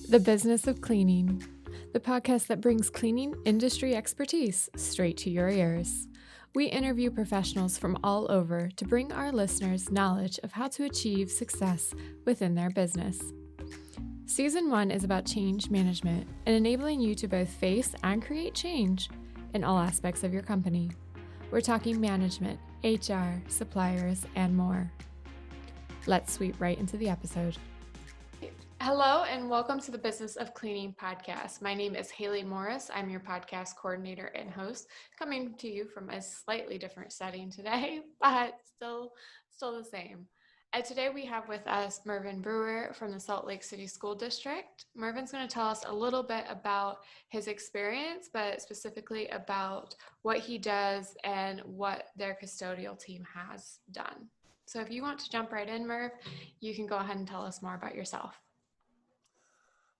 The Business of Cleaning, the podcast that brings cleaning industry expertise straight to your ears. We interview professionals from all over to bring our listeners knowledge of how to achieve success within their business. Season 1 is about change management and enabling you to both face and create change in all aspects of your company. We're talking management, HR, suppliers, and more. Let's sweep right into the episode. Hello, and welcome to the Business of Cleaning podcast. My name is Haley Morris. I'm your podcast coordinator and host, coming to you from a slightly different setting today, but still the same. And today we have with us Mervin Brewer from the Salt Lake City School District. Mervin's going to tell us a little bit about his experience, but specifically about what he does and what their custodial team has done. So if you want to jump right in, Merv, you can go ahead and tell us more about yourself.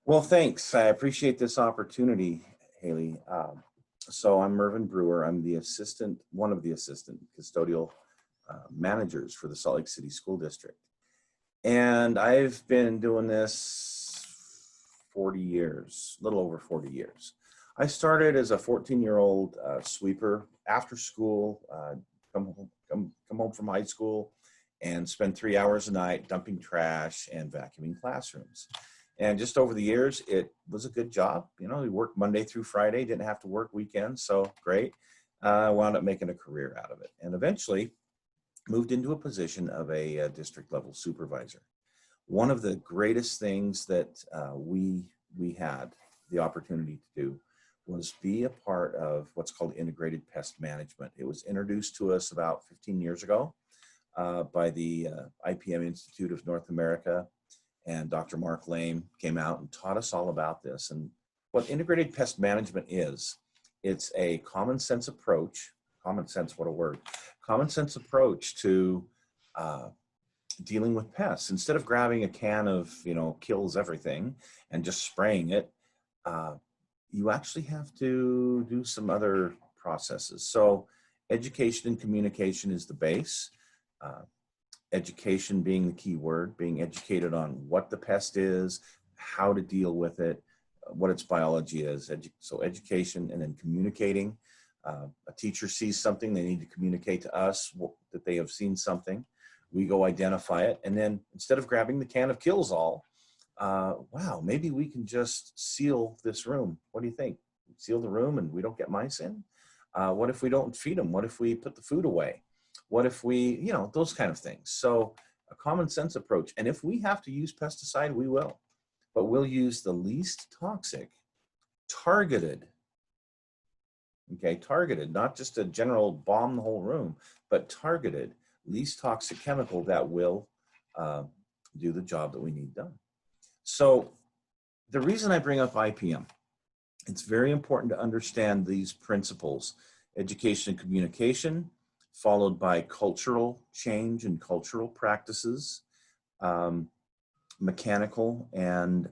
Well, thanks. I appreciate this opportunity, Haley. So I'm Mervin Brewer. I'm one of the assistant custodial managers for the Salt Lake City School District. And I've been doing this 40 years, a little over 40 years. I started as a 14-year-old sweeper after school, come home from high school and spend 3 hours a night dumping trash and vacuuming classrooms. And just over the years, it was a good job. You know, we worked Monday through Friday, didn't have to work weekends, so great. I wound up making a career out of it, and eventually moved into a position of a district level supervisor. One of the greatest things that we had the opportunity to do was be a part of what's called integrated pest management. It was introduced to us about 15 years ago by the IPM Institute of North America. And Dr. Mark Lame came out and taught us all about this. And what integrated pest management is, it's a common sense approach, common sense, what a word, common sense approach to dealing with pests. Instead of grabbing a can of, kills everything and just spraying it, you actually have to do some other processes. So education and communication is the base. Education being the key word, being educated on what the pest is, how to deal with it, what its biology is. So education, and then communicating. A teacher sees something, they need to communicate to us that they have seen something. We go identify it, and then instead of grabbing the can of Kills-All, wow, maybe we can just seal this room. What do you think? Seal the room and we don't get mice in? What if we don't feed them? What if we put the food away? What if we, those kind of things. So a common sense approach. And if we have to use pesticide, we will. But we'll use the least toxic, targeted, not just a general bomb the whole room, but targeted, least toxic chemical that will do the job that we need done. So the reason I bring up IPM, it's very important to understand these principles: education and communication, followed by cultural change and cultural practices, mechanical and,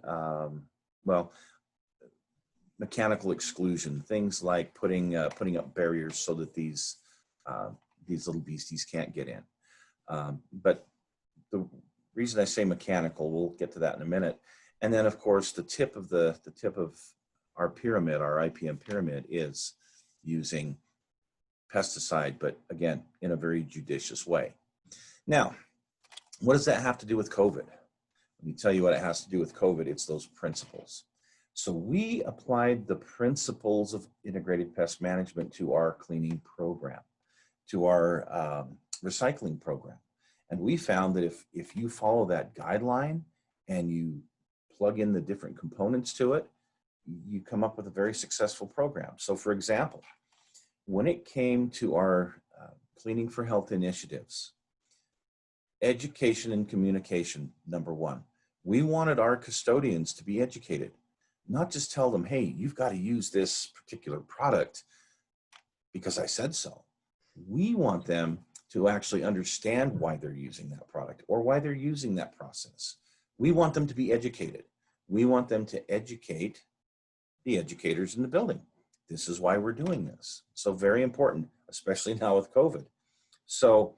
mechanical exclusion, things like putting up barriers so that these little beasties can't get in. But the reason I say mechanical, we'll get to that in a minute. And then, of course, the tip of our pyramid, our IPM pyramid, is using pesticide, but again, in a very judicious way. Now, what does that have to do with COVID? Let me tell you what it has to do with COVID. It's those principles. So we applied the principles of integrated pest management to our cleaning program, to our recycling program. And we found that if you follow that guideline and you plug in the different components to it, you come up with a very successful program. So for example, when it came to our Cleaning for Health initiatives, education and communication, number one. We wanted our custodians to be educated, not just tell them, hey, you've got to use this particular product because I said so. We want them to actually understand why they're using that product or why they're using that process. We want them to be educated. We want them to educate the educators in the building. This is why we're doing this. So very important, especially now with COVID. So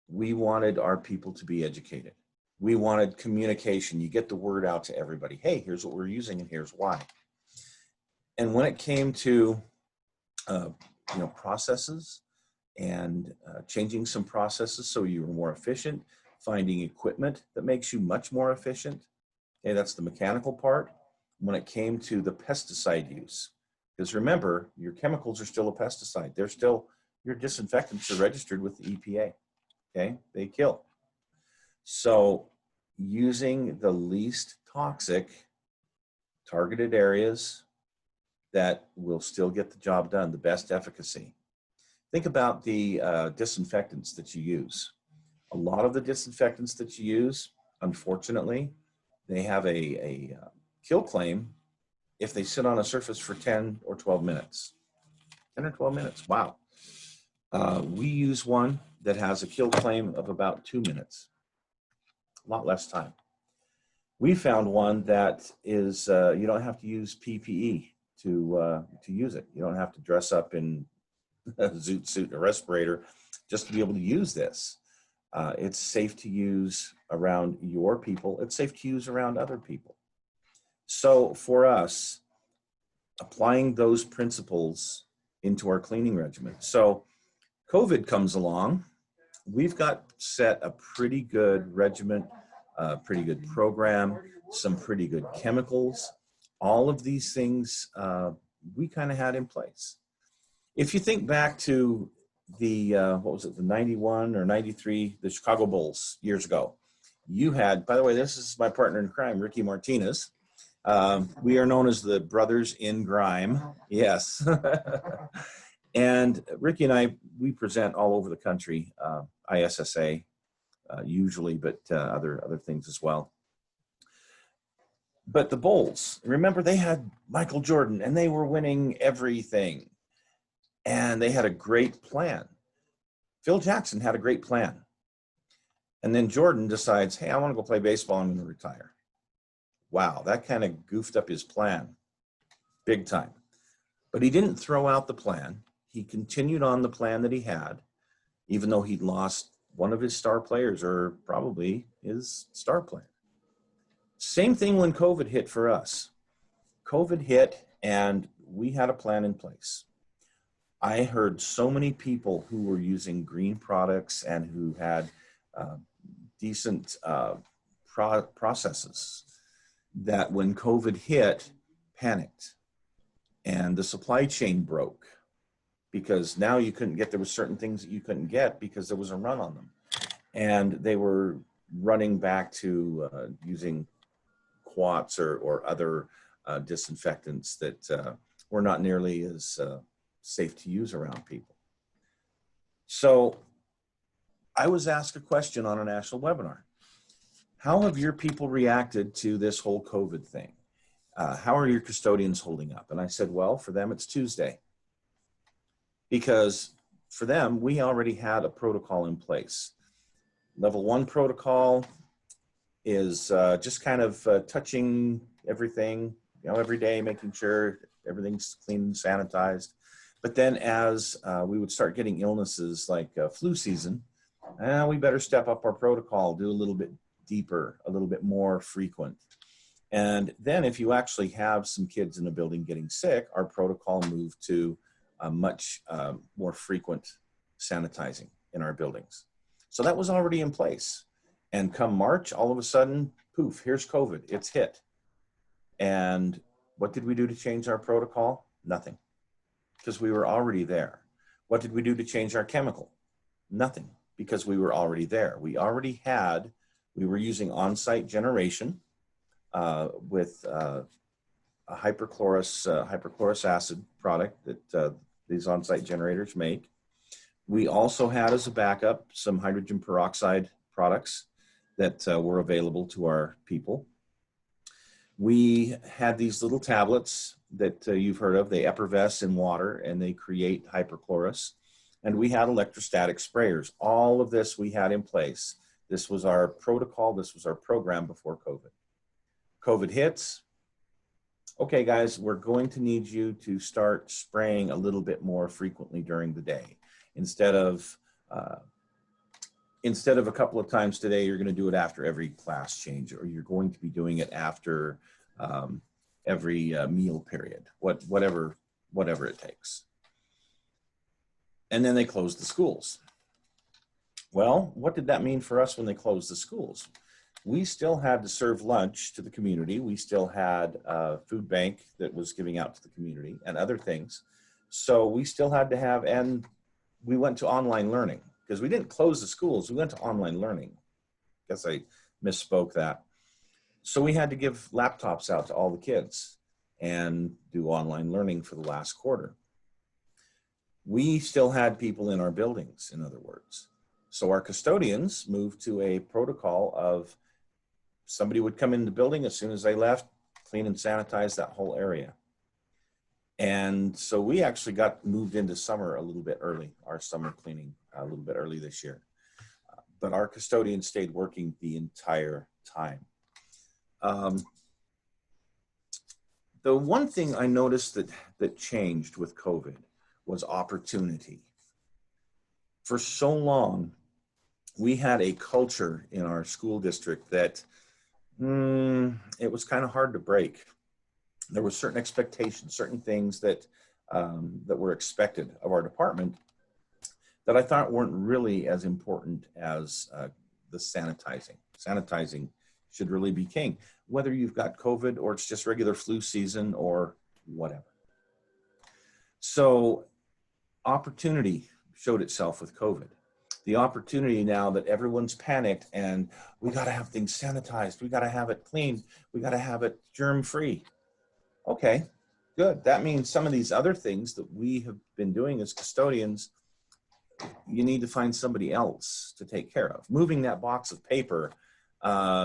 we wanted our people to be educated. We wanted communication. You get the word out to everybody. Hey, here's what we're using and here's why. And when it came to processes and changing some processes so you were more efficient, finding equipment that makes you much more efficient. Okay, that's the mechanical part. When it came to the pesticide use, because remember, your chemicals are still a pesticide. They're still, your disinfectants are registered with the EPA. Okay, they kill. So using the least toxic targeted areas that will still get the job done, the best efficacy. Think about the disinfectants that you use. A lot of the disinfectants that you use, unfortunately, they have a kill claim if they sit on a surface for 10 or 12 minutes. 10 or 12 minutes, wow. We use one that has a kill claim of about 2 minutes, a lot less time. We found one that is, you don't have to use PPE to use it. You don't have to dress up in a zoot suit and a respirator just to be able to use this. It's safe to use around your people. It's safe to use around other people. So for us, applying those principles into our cleaning regimen. So COVID comes along. We've got set a pretty good regimen, a pretty good program, some pretty good chemicals. All of these things we kind of had in place. If you think back to the, what was it, the 91 or 93, the Chicago Bulls years ago, you had, by the way, this is my partner in crime, Ricky Martinez. We are known as the Brothers in Grime. Yes. And Ricky and I, we present all over the country, ISSA usually, but other things as well. But the Bulls, remember, they had Michael Jordan and they were winning everything. And they had a great plan. Phil Jackson had a great plan. And then Jordan decides, hey, I want to go play baseball. I'm going to retire. Wow, that kind of goofed up his plan big time. But he didn't throw out the plan. He continued on the plan that he had, even though he'd lost one of his star players, or probably his star player. Same thing when COVID hit for us. COVID hit and we had a plan in place. I heard so many people who were using green products and who had decent processes that when COVID hit, panicked. And the supply chain broke because now you couldn't get, there were certain things that you couldn't get because there was a run on them. And they were running back to using quats or other disinfectants that were not nearly as safe to use around people. So I was asked a question on a national webinar. How have your people reacted to this whole COVID thing? How are your custodians holding up? And I said, well, for them, it's Tuesday. Because for them, we already had a protocol in place. Level 1 protocol is just kind of touching everything, every day, making sure everything's clean and sanitized. But then as we would start getting illnesses like flu season, we better step up our protocol, do a little bit deeper, a little bit more frequent. And then if you actually have some kids in a building getting sick, our protocol moved to a much more frequent sanitizing in our buildings. So that was already in place. And come March, all of a sudden, poof, here's COVID, it's hit. And what did we do to change our protocol? Nothing, because we were already there. What did we do to change our chemical? Nothing, because we were already there. We were using on-site generation with a hyperchlorous acid product that these on-site generators make. We also had as a backup some hydrogen peroxide products that were available to our people. We had these little tablets that you've heard of. They effervesce in water and they create hyperchlorous. And we had electrostatic sprayers. All of this we had in place. This was our protocol. This was our program before COVID. COVID hits. Okay, guys, we're going to need you to start spraying a little bit more frequently during the day. Instead of instead of a couple of times today, you're going to do it after every class change, or you're going to be doing it after every meal period, whatever it takes. And then they closed the schools. Well, what did that mean for us when they closed the schools? We still had to serve lunch to the community. We still had a food bank that was giving out to the community and other things. So we still had to have, and we went to online learning because we didn't close the schools. We went to online learning. Guess I misspoke that. So we had to give laptops out to all the kids and do online learning for the last quarter. We still had people in our buildings, in other words. So our custodians moved to a protocol of somebody would come in the building as soon as they left, clean and sanitize that whole area. And so we actually got moved into summer a little bit early, our summer cleaning a little bit early this year. But our custodians stayed working the entire time. The one thing I noticed that changed with COVID was opportunity. For so long, we had a culture in our school district that it was kind of hard to break. There were certain expectations, certain things that were expected of our department that I thought weren't really as important as the sanitizing. Sanitizing should really be king, whether you've got COVID or it's just regular flu season or whatever. So opportunity showed itself with COVID. The opportunity now that everyone's panicked and we got to have things sanitized, we got to have it clean, we got to have it germ-free. Okay, good. That means some of these other things that we have been doing as custodians, you need to find somebody else to take care of. Moving that box of paper,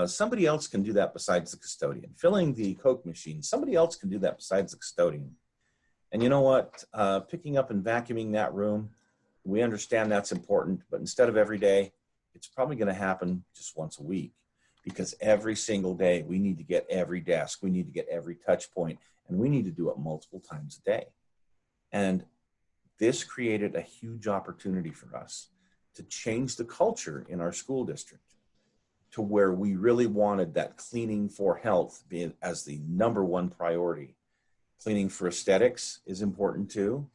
somebody else can do that besides the custodian. Filling the Coke machine, somebody else can do that besides the custodian. And you know what? Picking up and vacuuming that room, we understand that's important, but instead of every day, it's probably going to happen just once a week, because every single day we need to get every desk, we need to get every touch point, and we need to do it multiple times a day. And this created a huge opportunity for us to change the culture in our school district to where we really wanted that cleaning for health being as the #1 priority. Cleaning for aesthetics is important too.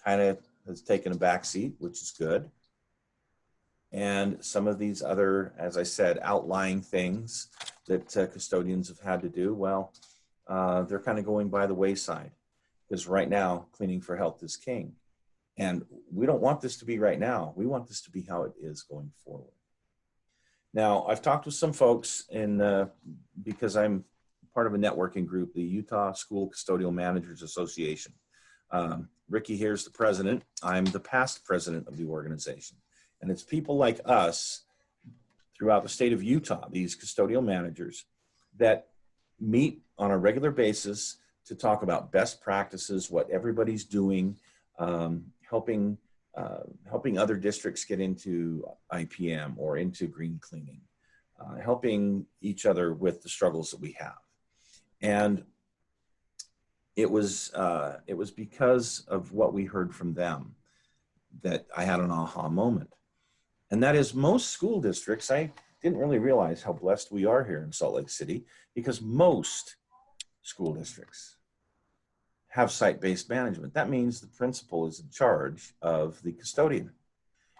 Kind of has taken a back seat, which is good. And some of these other, as I said, outlying things that custodians have had to do, well, they're kind of going by the wayside, because right now, cleaning for health is king. And we don't want this to be right now. We want this to be how it is going forward. Now, I've talked with some folks because I'm part of a networking group, the Utah School Custodial Managers Association. Ricky here's the president. I'm the past president of the organization. And it's people like us throughout the state of Utah, these custodial managers, that meet on a regular basis to talk about best practices, what everybody's doing, helping other districts get into IPM or into green cleaning, helping each other with the struggles that we have. And it was because of what we heard from them that I had an aha moment. And that is, most school districts, I didn't really realize how blessed we are here in Salt Lake City, because most school districts have site-based management. That means the principal is in charge of the custodian.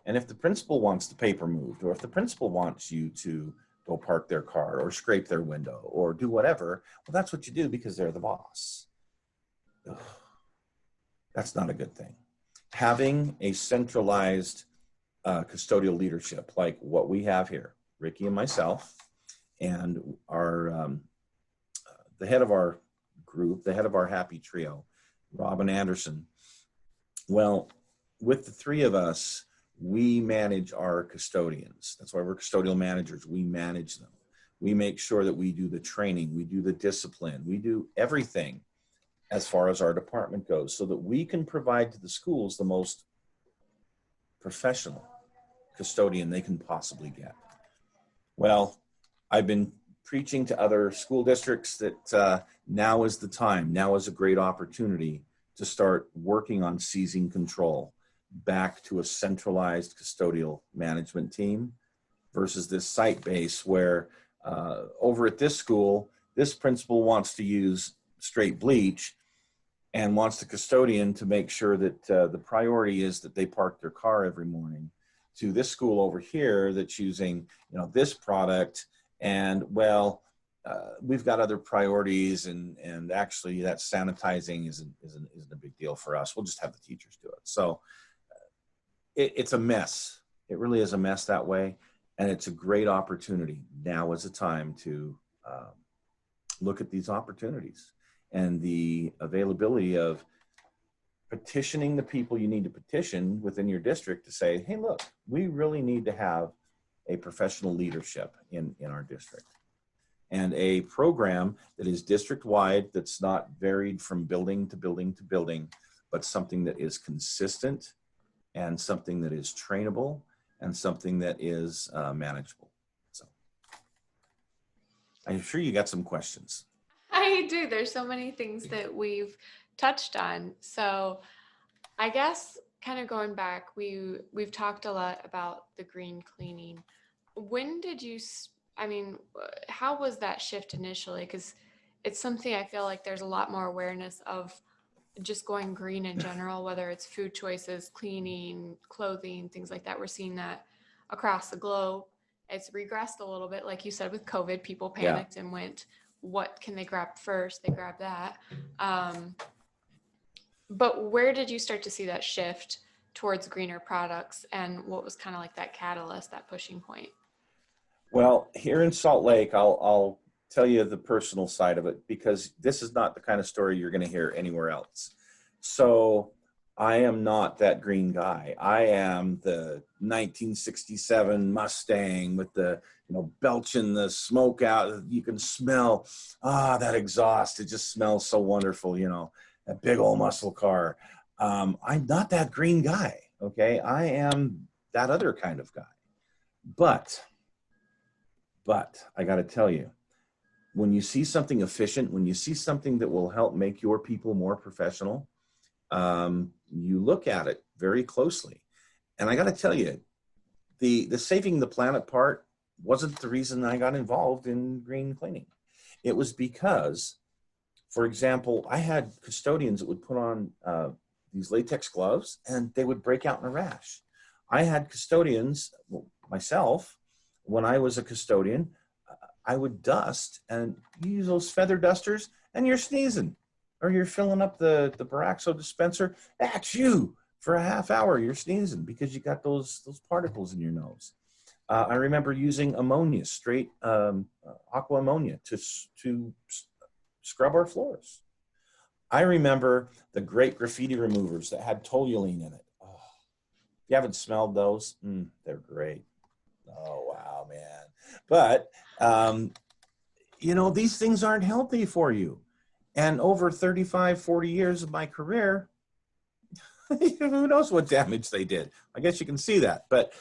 And if the principal wants the paper moved, or if the principal wants you to go park their car or scrape their window or do whatever, well, that's what you do because they're the boss. Ugh. That's not a good thing. Having a centralized custodial leadership like what we have here, Ricky and myself, and our the head of our group, the head of our happy trio, Robin Anderson. Well, with the three of us, we manage our custodians. That's why we're custodial managers. We manage them. We make sure that we do the training, we do the discipline, we do everything as far as our department goes, so that we can provide to the schools the most professional custodian they can possibly get. Well, I've been preaching to other school districts that now is the time, now is a great opportunity to start working on seizing control back to a centralized custodial management team versus this site-based where over at this school, this principal wants to use straight bleach and wants the custodian to make sure that the priority is that they park their car every morning, to this school over here that's using, you know, this product, and well, we've got other priorities, and actually that sanitizing isn't a big deal for us. We'll just have the teachers do it. So it's a mess. It really is a mess that way, and it's a great opportunity. Now is the time to look at these opportunities and the availability of petitioning the people you need to petition within your district to say, hey, look, we really need to have a professional leadership in our district, and a program that is district-wide, that's not varied from building to building to building, but something that is consistent and something that is trainable and something that is manageable. So I'm sure you got some questions. I do. There's so many things that we've touched on. So I guess kind of going back, we've talked a lot about the green cleaning. When did you, how was that shift initially? Because it's something I feel like there's a lot more awareness of just going green in general, whether it's food choices, cleaning, clothing, things like that. We're seeing that across the globe. It's regressed a little bit. Like you said, with COVID, people panicked and went, what can they grab first? They grab that. But where did you start to see that shift towards greener products, and what was kind of like that catalyst, that pushing point? Well, here in Salt Lake, I'll tell you the personal side of it, because this is not the kind of story you're going to hear anywhere else. So I am not that green guy. I am the 1967 Mustang with the, belching the smoke out. You can smell, that exhaust. It just smells so wonderful, that big old muscle car. I'm not that green guy, okay? I am that other kind of guy. But I got to tell you, when you see something efficient, when you see something that will help make your people more professional, you look at it very closely. And I got to tell you, the saving the planet part wasn't the reason I got involved in green cleaning. It was because, for example, I had custodians that would put on these latex gloves and they would break out in a rash. I had custodians, myself, when I was a custodian, I would dust, and you use those feather dusters and you're sneezing, or you're filling up the Peroxide dispenser. That's you for a half hour. You're sneezing because you got those particles in your nose. I remember using ammonia, straight aqua ammonia to scrub our floors. I remember the great graffiti removers that had toluene in it. Oh, if you haven't smelled those, they're great. Oh, wow, man. But, these things aren't healthy for you. And over 35, 40 years of my career, who knows what damage they did. I guess you can see that. But,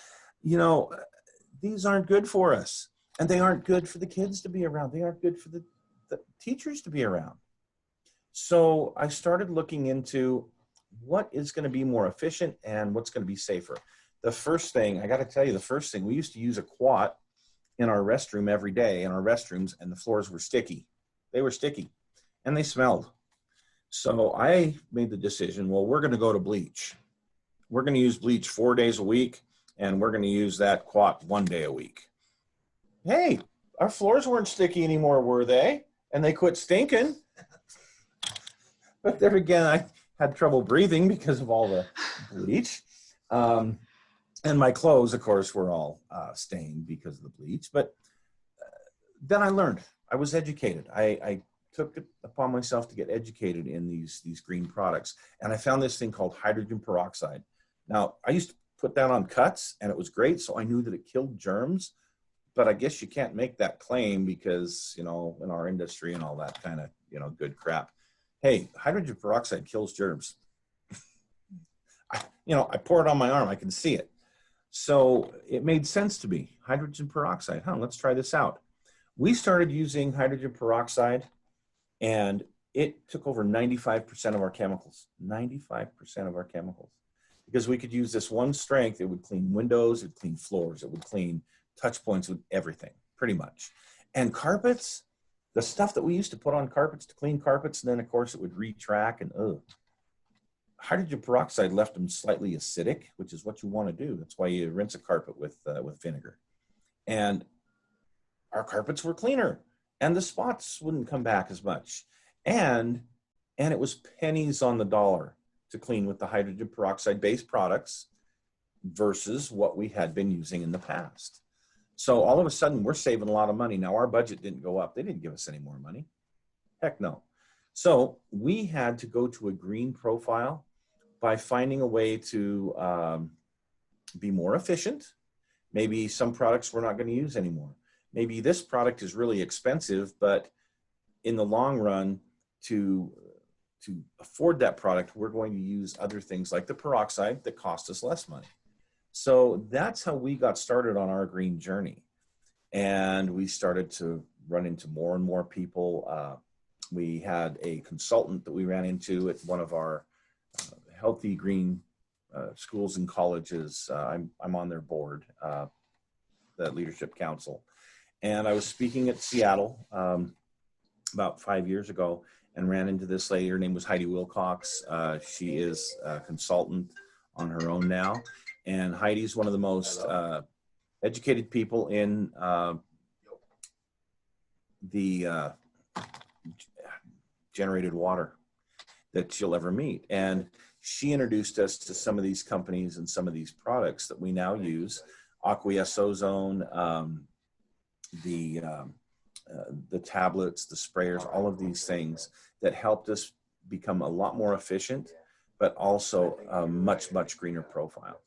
these aren't good for us. And they aren't good for the kids to be around. They aren't good for the teachers to be around. So I started looking into what is going to be more efficient and what's going to be safer. The first thing, I got to tell you, we used to use a quat in our restroom every day in our restrooms, and the floors were sticky. They were sticky and they smelled. So I made the decision, well, we're going to go to bleach. We're going to use bleach 4 days a week, and we're going to use that quat 1 day a week. Hey, our floors weren't sticky anymore, were they? And they quit stinking. But there again, I had trouble breathing because of all the bleach. And my clothes, of course, were all stained because of the bleach. But then I learned. I was educated. I took it upon myself to get educated in these green products. And I found this thing called hydrogen peroxide. Now, I used to put that on cuts, and it was great. So I knew that it killed germs. But I guess you can't make that claim because, in our industry and all that kind of, good crap. Hey, hydrogen peroxide kills germs. I pour it on my arm. I can see it. So it made sense to me. Hydrogen peroxide. Let's try this out. We started using hydrogen peroxide, and it took over 95% of our chemicals. 95% of our chemicals. Because we could use this one strength. It would clean windows. It would clean floors. It would clean touch points with everything, pretty much. And carpets, the stuff that we used to put on carpets to clean carpets, and then of course it would retract and hydrogen peroxide left them slightly acidic, which is what you want to do. That's why you rinse a carpet with vinegar. And our carpets were cleaner, and the spots wouldn't come back as much. And it was pennies on the dollar to clean with the hydrogen peroxide based products versus what we had been using in the past. So all of a sudden we're saving a lot of money. Now our budget didn't go up. They didn't give us any more money. Heck no. So we had to go to a green profile by finding a way to be more efficient. Maybe some products we're not going to use anymore. Maybe this product is really expensive, but in the long run, to afford that product, we're going to use other things like the peroxide that cost us less money. So that's how we got started on our green journey. And we started to run into more and more people. We had a consultant that we ran into at one of our healthy green schools and colleges. I'm on their board, the Leadership Council. And I was speaking at Seattle about 5 years ago and ran into this lady. Her name was Heidi Wilcox. She is a consultant on her own now. And Heidi's one of the most educated people in the generated water that you'll ever meet. And she introduced us to some of these companies and some of these products that we now use. Aqueous Ozone, the tablets, the sprayers, all of these things that helped us become a lot more efficient, but also a much, much greener profile.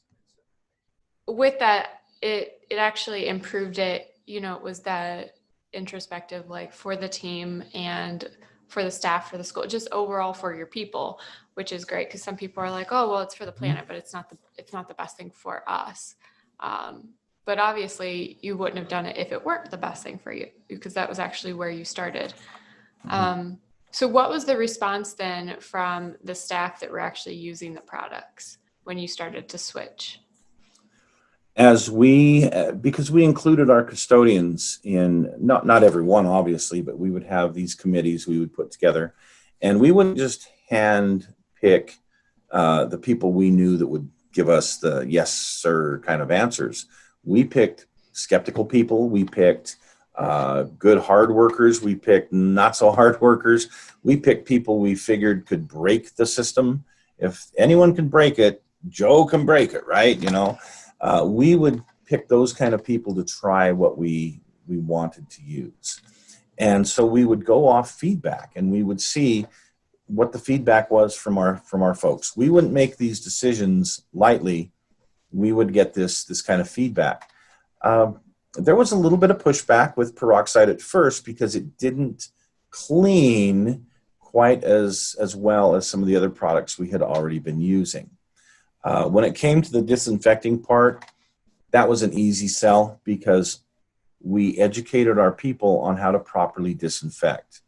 With that, it actually improved it. You know, it was that introspective, like for the team and for the staff, for the school, just overall for your people, which is great. Cause some people are like, oh, well, it's for the planet, but it's not the best thing for us. But obviously you wouldn't have done it if it weren't the best thing for you, because that was actually where you started. So what was the response then from the staff that were actually using the products when you started to switch? Because we included our custodians in, not everyone obviously, but we would have these committees we would put together, and we wouldn't just hand pick the people we knew that would give us the yes sir kind of answers. We picked skeptical people. We picked good hard workers. We picked not so hard workers. We picked people we figured could break the system. If anyone can break it, Joe can break it, right? You know, we would pick those kind of people to try what we wanted to use. And so we would go off feedback, and we would see what the feedback was from our folks. We wouldn't make these decisions lightly. We would get this kind of feedback. There was a little bit of pushback with peroxide at first because it didn't clean quite as well as some of the other products we had already been using. When it came to the disinfecting part, that was an easy sell because we educated our people on how to properly disinfect.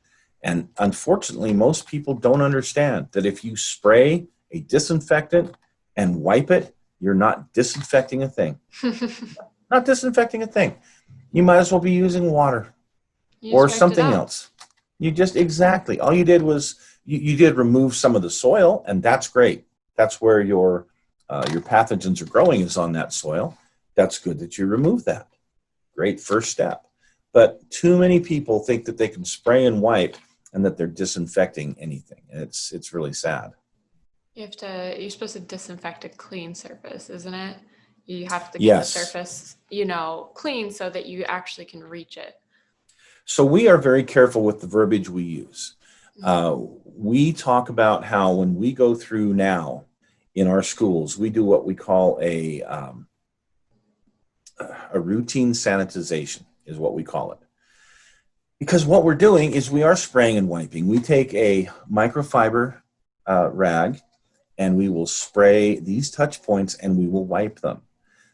And unfortunately, most people don't understand that if you spray a disinfectant and wipe it, you're not disinfecting a thing. Not disinfecting a thing. You might as well be using water or something else. You just, exactly. All you did was you did remove some of the soil, and that's great. That's where your pathogens are growing, is on that soil. That's good that you remove that. Great first step. But too many people think that they can spray and wipe and that they're disinfecting anything. And it's really sad. You're supposed to disinfect a clean surface, isn't it? You have to get the surface, clean so that you actually can reach it. So we are very careful with the verbiage we use. We talk about how when we go through now in our schools, we do what we call a routine sanitization is what we call it. Because what we're doing is we are spraying and wiping. We take a microfiber rag and we will spray these touch points and we will wipe them.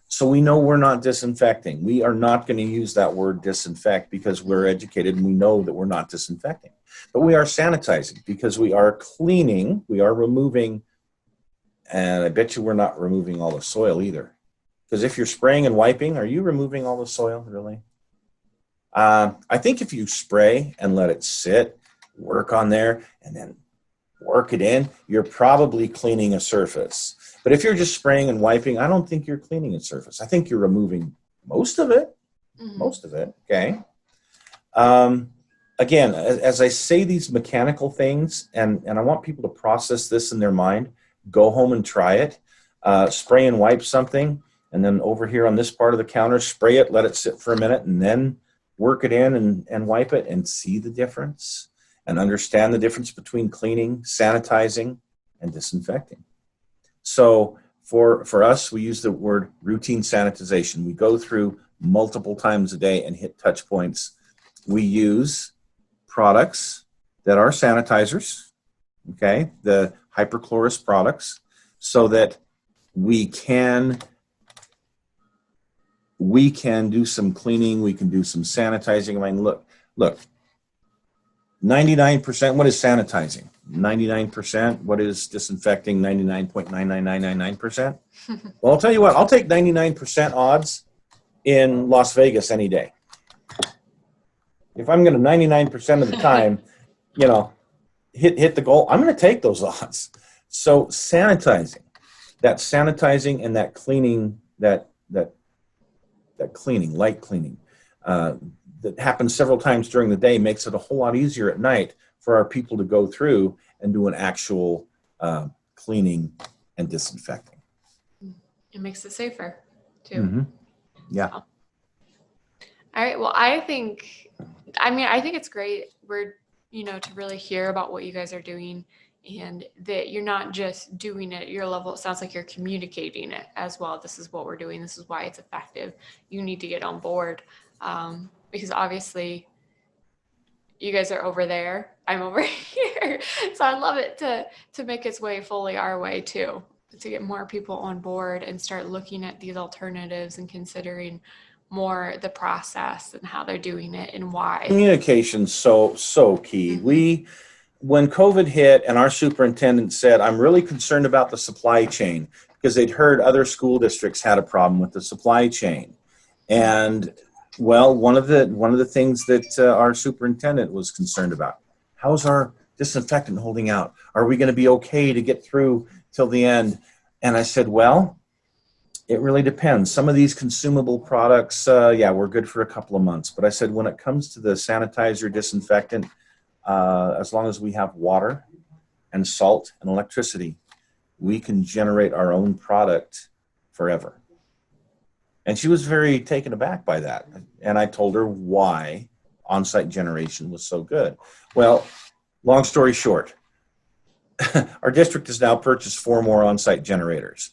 So we know we're not disinfecting. We are not going to use that word disinfect because we're educated and we know that we're not disinfecting. But we are sanitizing because we are cleaning, we are removing, and I bet you we're not removing all the soil either. Because if you're spraying and wiping, are you removing all the soil, really? I think if you spray and let it sit, work on there, and then work it in, you're probably cleaning a surface. But if you're just spraying and wiping, I don't think you're cleaning a surface. I think you're removing most of it. Most of it, okay? Again, as I say these mechanical things, and I want people to process this in their mind, go home and try it. Spray and wipe something, and then over here on this part of the counter, spray it, let it sit for a minute, and then work it in and wipe it and see the difference and understand the difference between cleaning, sanitizing, and disinfecting. So for us, we use the word routine sanitization. We go through multiple times a day and hit touch points. We use products that are sanitizers, okay, the hyperchlorous products, so that we can do some cleaning, we can do some sanitizing. I mean, look, 99%, what is sanitizing? 99%, what is disinfecting? 99.99999%. Well, I'll tell you what, I'll take 99% odds in Las Vegas any day. If I'm going to 99% of the time, you know, hit the goal, I'm going to take those odds. So sanitizing and that cleaning, that cleaning, light cleaning, that happens several times during the day makes it a whole lot easier at night for our people to go through and do an actual cleaning and disinfecting. It makes it safer too. Mm-hmm. Yeah. So. All right. Well, I think it's great. We're, to really hear about what you guys are doing, and that you're not just doing it at your level. It sounds like you're communicating it as well. This is what we're doing. This is why it's effective. You need to get on board, because obviously you guys are over there. I'm over here. So I'd love it to make its way fully our way too, to get more people on board and start looking at these alternatives and considering more the process and how they're doing it and why. Communication's so key. Mm-hmm. When COVID hit and our superintendent said, I'm really concerned about the supply chain, because they'd heard other school districts had a problem with the supply chain. And well, one of the things that our superintendent was concerned about, how's our disinfectant holding out? Are we going to be okay to get through till the end? And I said, well, it really depends. Some of these consumable products, we're good for a couple of months. But I said, when it comes to the sanitizer, disinfectant, as long as we have water and salt and electricity, we can generate our own product forever. And she was very taken aback by that. And I told her why on-site generation was so good. Well, long story short, our district has now purchased 4 more on-site generators.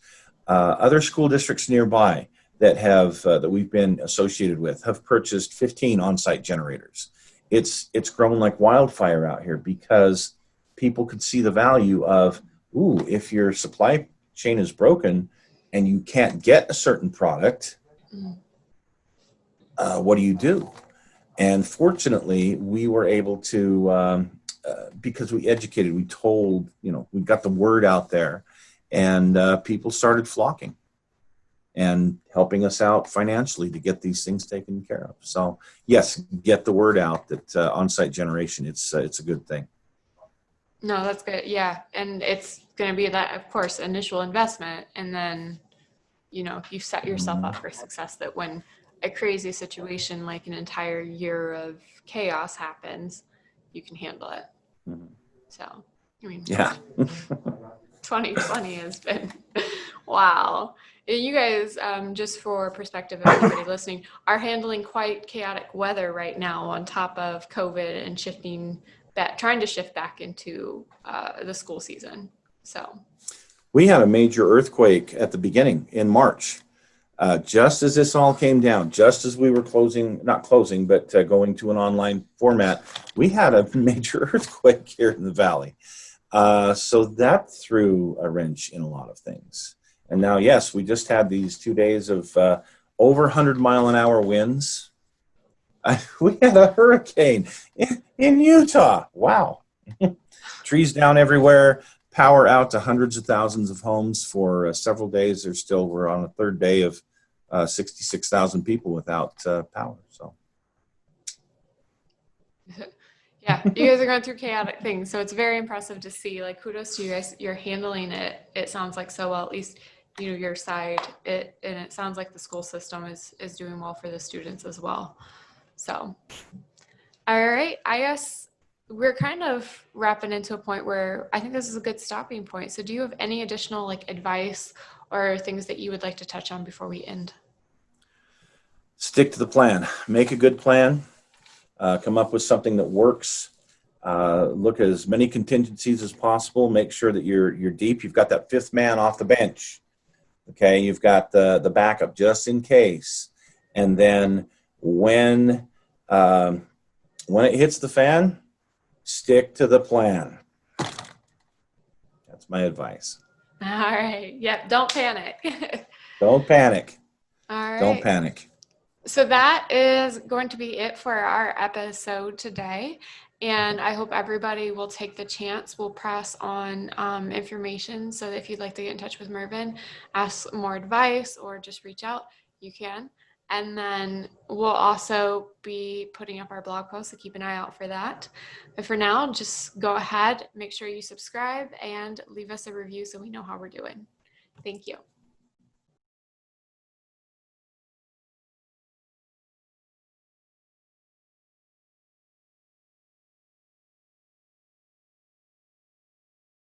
Other school districts nearby that we've been associated with have purchased 15 on-site generators. It's grown like wildfire out here because people could see the value of, if your supply chain is broken and you can't get a certain product, what do? And fortunately, we were able to, because we educated, we told, we got the word out there, and people started flocking and helping us out financially to get these things taken care of. So yes, get the word out that on-site generation, it's a good thing. No, that's good. Yeah. And it's going to be that, of course, initial investment. And then, you set yourself up for success, that when a crazy situation like an entire year of chaos happens, you can handle it. Mm-hmm. So, yeah. 2020 has been, wow. You guys, just for perspective of everybody listening, are handling quite chaotic weather right now on top of COVID and trying to shift back into the school season. So we had a major earthquake at the beginning in March, just as this all came down, just as we were not closing, but going to an online format. We had a major earthquake here in the valley. So that threw a wrench in a lot of things. And now, yes, we just had these 2 days of over 100-mile-an-hour winds. We had a hurricane in Utah. Wow. Trees down everywhere, power out to hundreds of thousands of homes for several days. We're on the 3rd day of 66,000 people without power. So. Yeah, you guys are going through chaotic things, so it's very impressive to see. Like, kudos to you guys. You're handling it. It sounds like so well. At least your side. And it sounds like the school system is doing well for the students as well. So, all right, I guess we're kind of wrapping into a point where I think this is a good stopping point. So, do you have any additional like advice or things that you would like to touch on before we end? Stick to the plan. Make a good plan. Come up with something that works. Look at as many contingencies as possible. Make sure that you're deep. You've got that fifth man off the bench. Okay, you've got the backup just in case. And then when it hits the fan, stick to the plan. That's my advice. All right. Yep. Don't panic. Don't panic. All right. Don't panic. So that is going to be it for our episode today. And I hope everybody will take the chance. We'll pass on information. So if you'd like to get in touch with Mervin, ask more advice, or just reach out, you can. And then we'll also be putting up our blog post, so keep an eye out for that. But for now, just go ahead, make sure you subscribe, and leave us a review so we know how we're doing. Thank you.